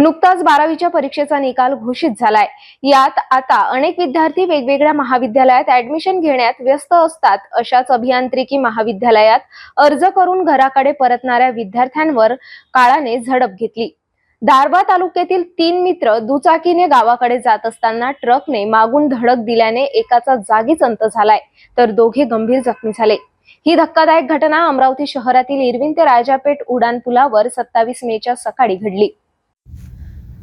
नुकताच 12वीच्या परीक्षेचा निकाल घोषित झालाय। यात आता अनेक विद्यार्थी वेगवेगळ्या महाविद्यालयात ऍडमिशन घेण्यात व्यस्त असतात। अशाच अभियांत्रिकी महाविद्यालयात अर्ज करून घराकडे परतणाऱ्या विद्यार्थ्यांवर काळाने झडप घेतली। दारव्हा तालुक्यातील 3 मित्र दुचाकीने गावाकडे जात असताना ट्रकने मागून धडक दिल्याने एकाचा जागीच अंत झालाय, तर दोघे गंभीर जखमी झाले। ही धक्कादायक घटना अमरावती शहरातील इरविन ते राजापेठ उड्डाणपुलावर 27 मेच्या सकाळी घडली।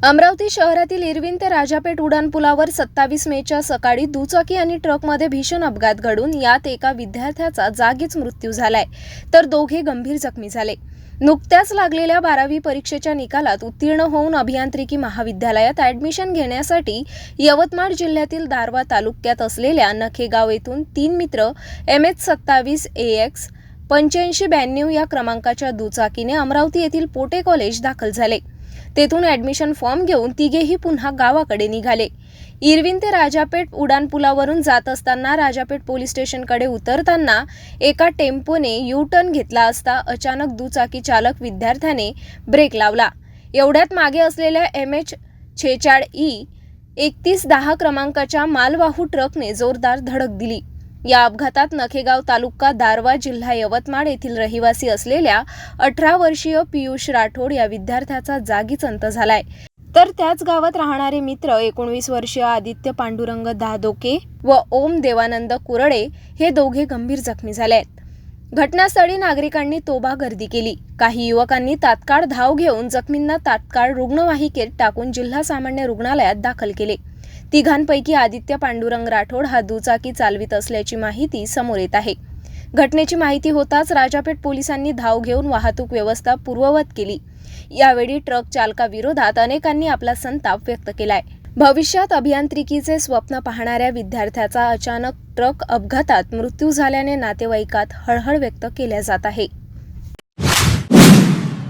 अमरावती शहरातील इरविन ते राजापेठ उड्डाणपुलावर 27 मेच्या सकाळी दुचाकी आणि ट्रकमध्ये भीषण अपघात घडून यात एका विद्यार्थ्याचा जागीच मृत्यू झालाय, तर दोघे गंभीर जखमी झाले। नुकत्याच लागलेल्या 12वी परीक्षेच्या निकालात उत्तीर्ण होऊन अभियांत्रिकी महाविद्यालयात ऍडमिशन घेण्यासाठी यवतमाळ जिल्ह्यातील दारव्हा तालुक्यात असलेल्या नखेगाव येथून 3 मित्र MH27 AX 8592 या क्रमांकाच्या दुचाकीने अमरावती येथील पोटे कॉलेज दाखल झाले। तेथून ऍडमिशन फॉर्म घेऊन तिघेही पुन्हा गावाकडे निघाले। इरविन ते राजापेठ उड्डाणपुलावरून जात असताना राजापेठ पोलीस स्टेशनकडे उतरताना एका टेम्पोने यू टर्न घेतला असता अचानक दुचाकी चालक विद्यार्थ्याने ब्रेक लावला। एवढ्यात मागे असलेल्या MH46E 3110 क्रमांकाच्या मालवाहू ट्रकने जोरदार धडक दिली। या अपघातात नखेगाव तालुका दारव्हा जिल्हा यवतमाळ येथील रहिवासी असलेल्या 18 वर्षीय पियुष राठोड या विद्यार्थ्याचा जागीच अंत झालाय, तर त्याच गावात राहणारे मित्र 19 वर्षीय आदित्य पांडुरंग दादोके व ओम देवानंद कुरडे हे दोघे गंभीर जखमी झाले आहेत। घटनास्थळी नागरिकांनी तोबा गर्दी केली। काही युवकांनी तात्काळ धाव घेऊन जखमींना तात्काळ रुग्णवाहिकेत टाकून जिल्हा सामान्य रुग्णालयात दाखल केले। तिघांपैकी आदित्य पांडुरंग राठोड हा दुचाकी चालवित असल्याची माहिती समोर येत आहे। घटनेची माहिती होताच राजापेठ पोलिसांनी धाव घेऊन वाहतूक व्यवस्था पूर्ववत केली। यावेळी ट्रक चालकाविरोधात अनेकांनी आपला संताप व्यक्त केलाय। भविष्यात अभियांत्रिकीचे स्वप्न पाहणाऱ्या विद्यार्थ्याचा अचानक ट्रक अपघातात मृत्यू झाल्याने नातेवाईकात हळहळ व्यक्त केल्या जात आहे।